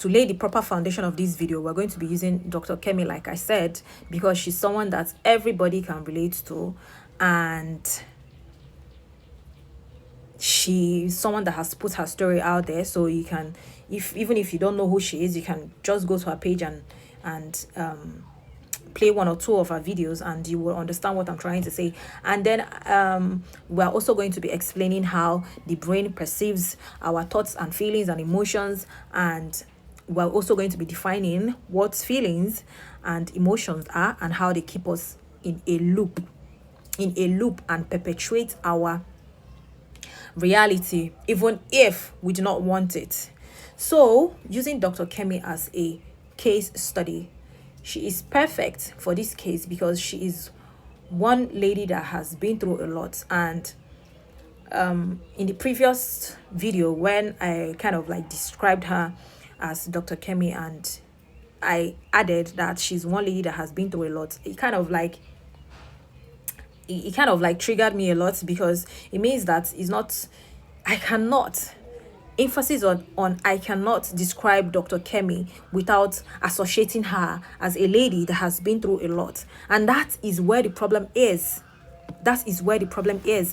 to lay the proper foundation of this video, we're going to be using Dr. Kemi, like I said, because she's someone that everybody can relate to, and she's someone that has put her story out there. So you can, even if you don't know who she is, you can just go to her page and play one or two of her videos, and you will understand what I'm trying to say. And then we're also going to be explaining how the brain perceives our thoughts and feelings and emotions, and we're also going to be defining what feelings and emotions are and how they keep us in a loop and perpetuate our reality even if we do not want it. So using Dr. Kemi as a case study, she is perfect for this case because she is one lady that has been through a lot. And in the previous video, when I kind of like described her as Dr. Kemi, and I added that she's one lady that has been through a lot, it kind of like triggered me a lot, because it means that I cannot I cannot describe Dr. Kemi without associating her as a lady that has been through a lot. And that is where the problem is.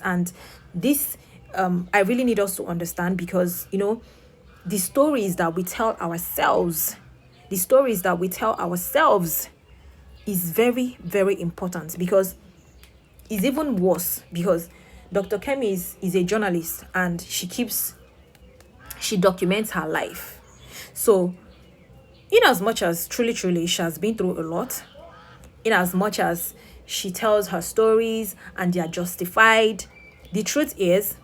And this, I really need us to understand, because, the stories that we tell ourselves is very, very important, because it's even worse, because Dr. Kemi is a journalist, and she documents her life. So in as much as truly she has been through a lot, in as much as she tells her stories and they are justified, the truth is,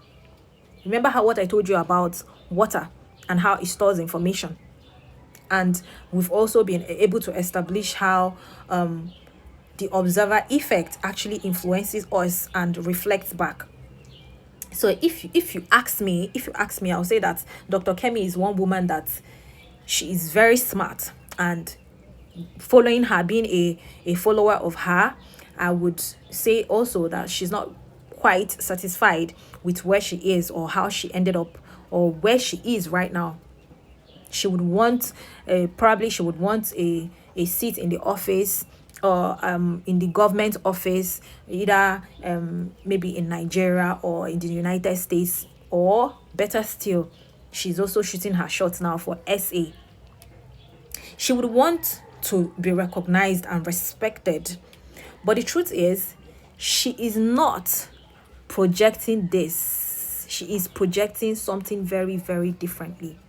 remember what I told you about water and how it stores information. And we've also been able to establish how the observer effect actually influences us and reflects back. So if you ask me, I'll say that Dr. Kemi is one woman that she is very smart, and following her, being a follower of her, I would say also that she's not quite satisfied with where she is or how she ended up or where she is right now. She would want probably she would want a seat in the office, or in the government office, either maybe in Nigeria or in the United States, or better still, she's also shooting her shots now for SA. She would want to be recognized and respected, but the truth is, she is not projecting this. She is projecting something very, very differently.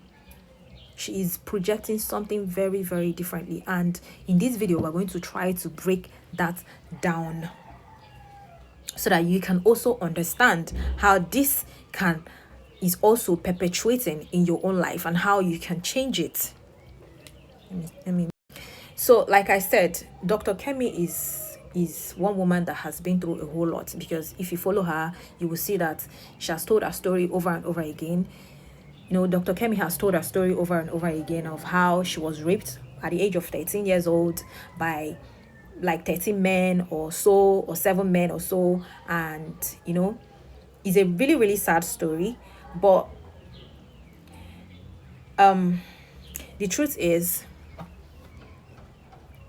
She is projecting something very, very differently. And in this video, we're going to try to break that down, so that you can also understand how this is also perpetuating in your own life, and how you can change it. So like I said, Dr. Kemi is one woman that has been through a whole lot, because if you follow her, you will see that she has told her story over and over again. Dr. Kemi has told her story over and over again of how she was raped at the age of 13 years old by like 13 men or so, or 7 men or so. And, it's a really, really sad story. But the truth is,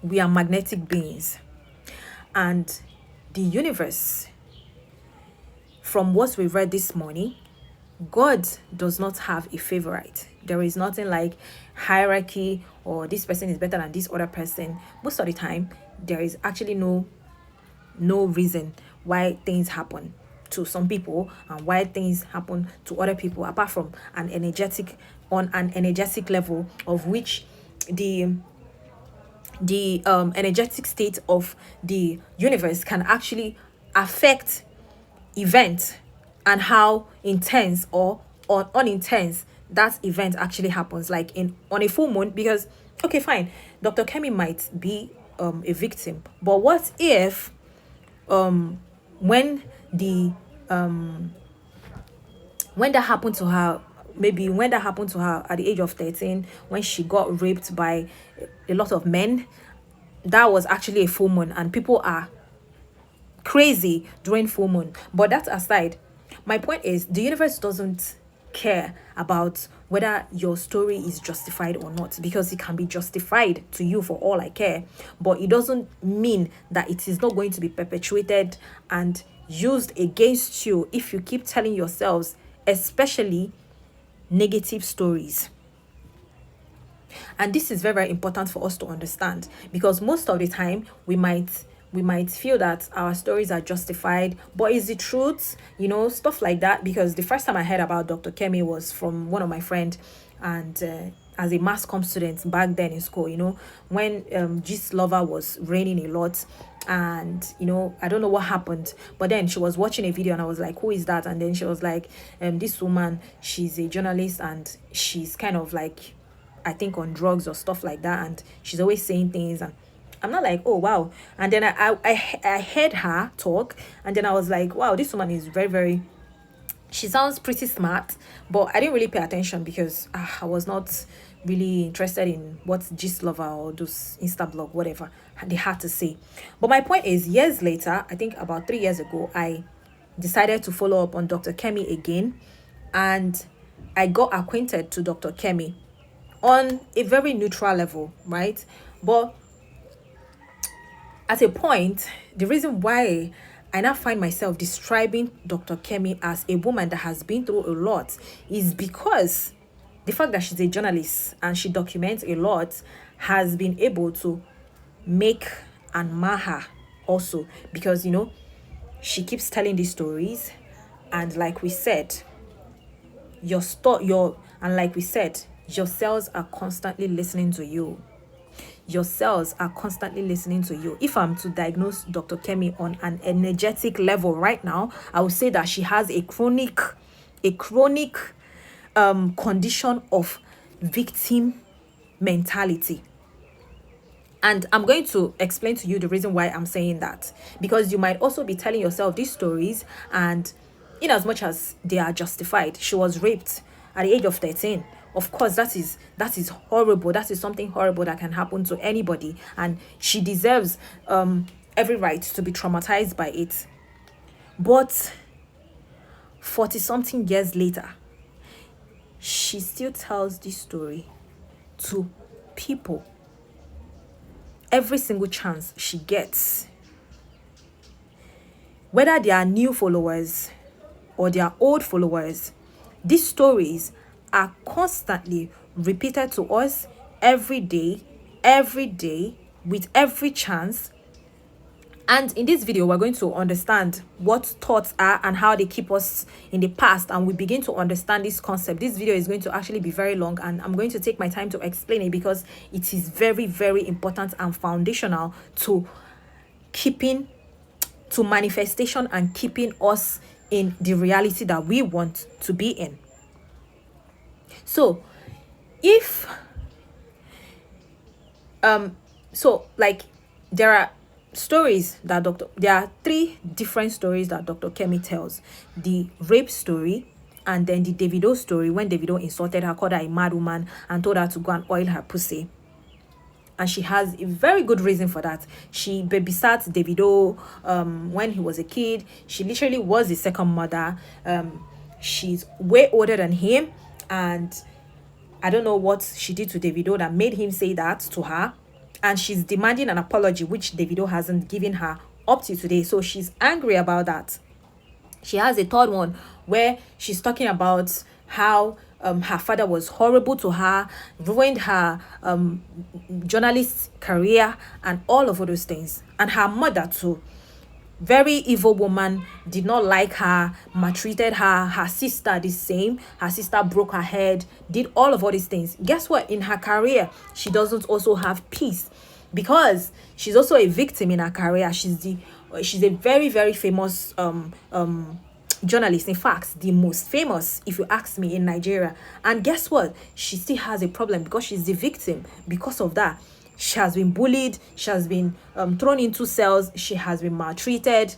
we are magnetic beings. And the universe, from what we read this morning, God does not have a favorite. There is nothing like hierarchy, or this person is better than this other person. Most of the time, there is actually no reason why things happen to some people and why things happen to other people, apart from an energetic level, of which the energetic state of the universe can actually affect event and how intense or unintense that event actually happens, like on a full moon. Because okay, fine, Dr. Kemi might be a victim, but what if when that happened to her, maybe when that happened to her at the age of 13, when she got raped by a lot of men, that was actually a full moon, and people are crazy during full moon. But that aside, my point is, the universe doesn't care about whether your story is justified or not, because it can be justified to you for all I care, but it doesn't mean that it is not going to be perpetuated and used against you if you keep telling yourselves, especially negative stories. And this is very, very important for us to understand, because most of the time we might feel that our stories are justified, but is the truth, stuff like that. Because the first time I heard about Dr. Kemi was from one of my friends, and as a mass comm student back then in school, when Gist Lover was raining a lot, and I don't know what happened, but then she was watching a video and I was like, who is that? And then she was like, this woman, she's a journalist and she's kind of like, I think, on drugs or stuff like that, and she's always saying things, and I'm not like, oh wow. And then I heard her talk, and then I was like, wow, this woman is very, very, she sounds pretty smart, but I didn't really pay attention because I was not really interested in what Gist Lover or those Insta blog, whatever they had to say. But my point is, years later, I think about 3 years ago, I decided to follow up on Dr. Kemi again, and I got acquainted to Dr. Kemi on a very neutral level, right? But at a point, the reason why I now find myself describing Dr. Kemi as a woman that has been through a lot is because the fact that she's a journalist and she documents a lot has been able to make and mar her also, because she keeps telling these stories, and like we said, your cells are constantly listening to you. Your cells are constantly listening to you. If I'm to diagnose Dr. Kemi on an energetic level right now, I would say that she has a chronic condition of victim mentality. And I'm going to explain to you the reason why I'm saying that, because you might also be telling yourself these stories, and in as much as they are justified, she was raped at the age of 13. Of course, that is horrible. That is something horrible that can happen to anybody, and she deserves every right to be traumatized by it. But 40-something years later, she still tells this story to people every single chance she gets. Whether they are new followers or they are old followers, these stories are constantly repeated to us every day, with every chance. And in this video, we're going to understand what thoughts are and how they keep us in the past, and we begin to understand this concept. This video is going to actually be very long, and I'm going to take my time to explain it because it is very, very important and foundational to manifestation and keeping us in the reality that we want to be in. So if there are stories that there are 3 different stories that Dr. Kemi tells: the rape story, and then the Davido story, when Davido insulted her, called her a mad woman, and told her to go and oil her pussy. And she has a very good reason for that. She babysat Davido when he was a kid. She literally was the second mother. She's way older than him, and I don't know what she did to Davido that made him say that to her. And she's demanding an apology, which Davido hasn't given her up to today. So she's angry about that. She has a third one where she's talking about how her father was horrible to her, ruined her journalist career, and all of those things. And her mother too. Very evil woman, did not like her, maltreated her. Her sister the same. Her sister broke her head, did all these things. Guess what? In her career, she doesn't also have peace, because she's also a victim in her career. She's a very, very famous journalist. In fact, the most famous, if you ask me, in Nigeria. And guess what? She still has a problem because she's the victim. Because of that, she has been bullied. She has been thrown into cells. She has been maltreated.